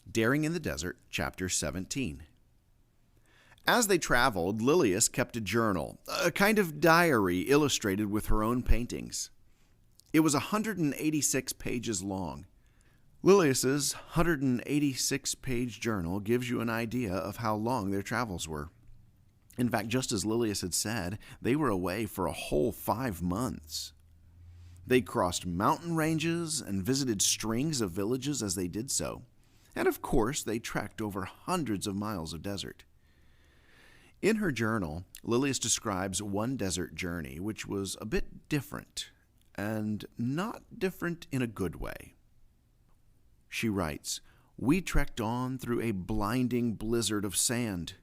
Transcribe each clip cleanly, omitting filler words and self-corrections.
Daring in the Desert, Chapter 17. As they traveled, Lilius kept a journal, a kind of diary illustrated with her own paintings. It was 186 pages long. Lilius's 186-page journal gives you an idea of how long their travels were. In fact, just as Lilius had said, they were away for a whole 5 months. They crossed mountain ranges and visited strings of villages as they did so. And of course, they trekked over hundreds of miles of desert. In her journal, Lilius describes one desert journey which was a bit different, and not different in a good way. She writes, "We trekked on through a blinding blizzard of sand.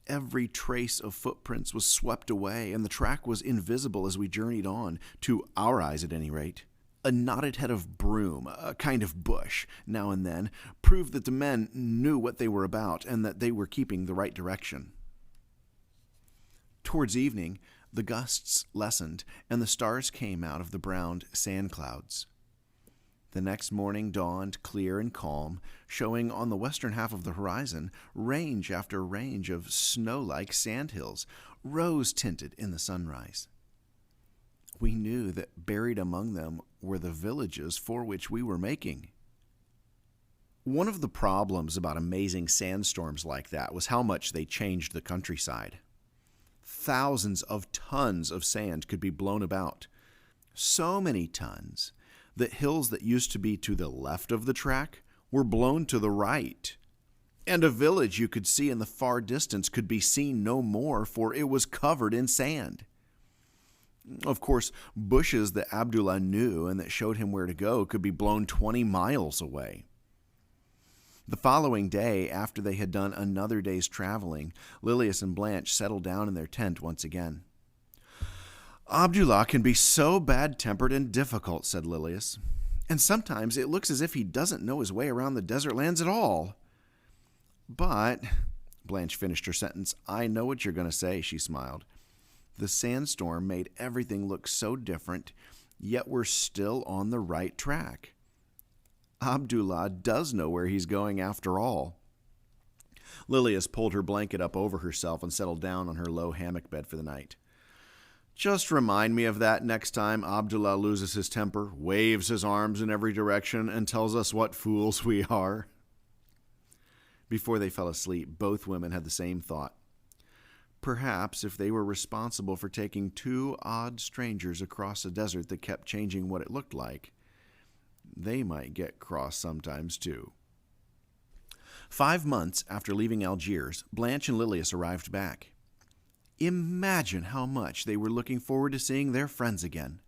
Every trace of footprints was swept away, and the track was invisible as we journeyed on, to our eyes at any rate. A knotted head of broom, a kind of bush, now and then, proved that the men knew what they were about and that they were keeping the right direction. Towards evening, the gusts lessened, and the stars came out of the brown sand clouds. The next morning dawned clear and calm, showing on the western half of the horizon range after range of snow-like sandhills, rose-tinted in the sunrise. We knew that buried among them were the villages for which we were making." One of the problems about amazing sandstorms like that was how much they changed the countryside. Thousands of tons of sand could be blown about. So many tons that hills that used to be to the left of the track were blown to the right. And a village you could see in the far distance could be seen no more, for it was covered in sand. Of course, bushes that Abdullah knew and that showed him where to go could be blown 20 miles away. The following day, after they had done another day's traveling, Lilius and Blanche settled down in their tent once again. "Abdullah can be so bad-tempered and difficult," said Lilius, "and sometimes it looks as if he doesn't know his way around the desert lands at all." "But," Blanche finished her sentence, "I know what you're going to say," she smiled. "The sandstorm made everything look so different, yet we're still on the right track. Abdullah does know where he's going after all." Lilius pulled her blanket up over herself and settled down on her low hammock bed for the night. "Just remind me of that next time Abdullah loses his temper, waves his arms in every direction, and tells us what fools we are." Before they fell asleep, both women had the same thought. Perhaps if they were responsible for taking 2 odd strangers across a desert that kept changing what it looked like, they might get cross sometimes too. 5 months after leaving Algiers, Blanche and Lilius arrived back. Imagine how much they were looking forward to seeing their friends again.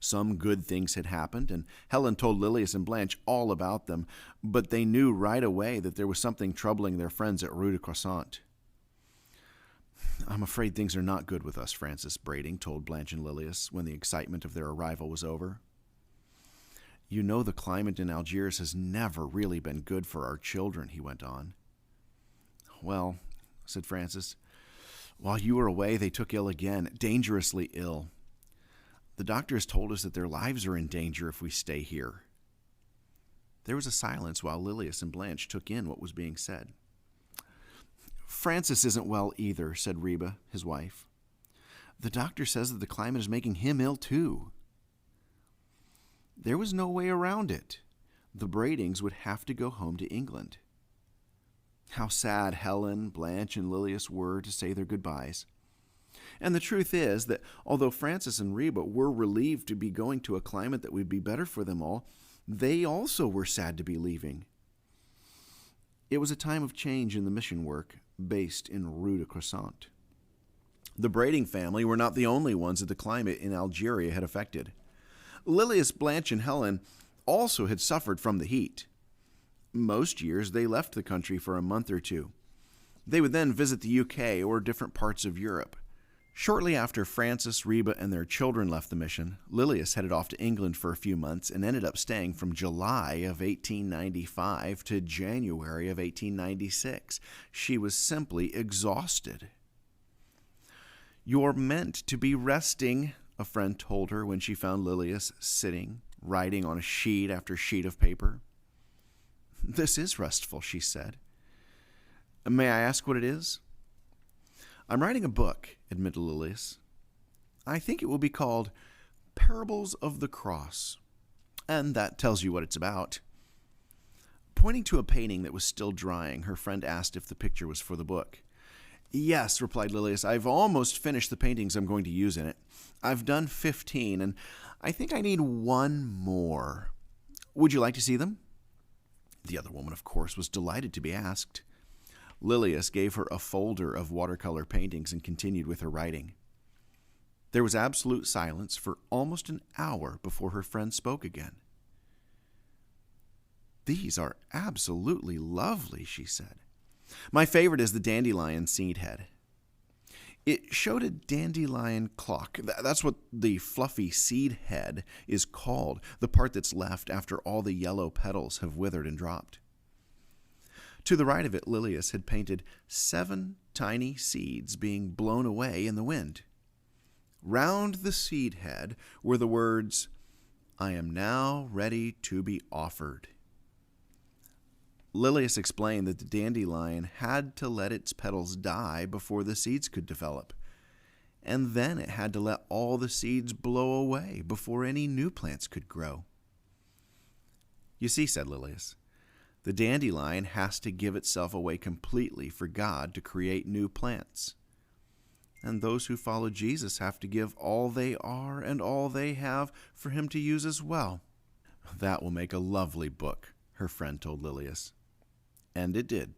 Some good things had happened, and Helen told Lilius and Blanche all about them, but they knew right away that there was something troubling their friends at Rue de Croissant. "I'm afraid things are not good with us," Francis Brading told Blanche and Lilius when the excitement of their arrival was over. "You know the climate in Algiers has never really been good for our children," he went on. "Well," said Francis, "while you were away, they took ill again, dangerously ill. The doctor has told us that their lives are in danger if we stay here." There was a silence while Lilius and Blanche took in what was being said. "Francis isn't well either," said Reba, his wife. "The doctor says that the climate is making him ill too." There was no way around it. The Bradings would have to go home to England. How sad Helen, Blanche, and Lilius were to say their goodbyes. And the truth is that although Francis and Reba were relieved to be going to a climate that would be better for them all, they also were sad to be leaving. It was a time of change in the mission work based in Rue de Croissant. The Brading family were not the only ones that the climate in Algeria had affected. Lilius, Blanche, and Helen also had suffered from the heat. Most years they left the country for a month or two. They would then visit the UK or different parts of Europe. Shortly after Francis, Reba, and their children left the mission, Lilius headed off to England for a few months and ended up staying from July of 1895 to January of 1896. She was simply exhausted. "You're meant to be resting," a friend told her when she found Lilius sitting, writing on sheet after sheet of paper. This is restful, she said. May I ask what it is? I'm writing a book, admitted Lilius. I think it will be called Parables of the Cross. And that tells you what it's about. Pointing to a painting that was still drying, her friend asked if the picture was for the book. Yes, replied Lilius. I've almost finished the paintings I'm going to use in it. I've done 15, and I think I need one more. Would you like to see them? The other woman, of course, was delighted to be asked. Lilius gave her a folder of watercolor paintings and continued with her writing. There was absolute silence for almost an hour before her friend spoke again. These are absolutely lovely, she said. My favorite is the dandelion seed head. It showed a dandelion clock. That's what the fluffy seed head is called, the part that's left after all the yellow petals have withered and dropped. To the right of it, Lilius had painted 7 tiny seeds being blown away in the wind. Round the seed head were the words, I am now ready to be offered. Lilius explained that the dandelion had to let its petals die before the seeds could develop, and then it had to let all the seeds blow away before any new plants could grow. You see, said Lilius, the dandelion has to give itself away completely for God to create new plants. And those who follow Jesus have to give all they are and all they have for him to use as well. That will make a lovely book, her friend told Lilius. And it did.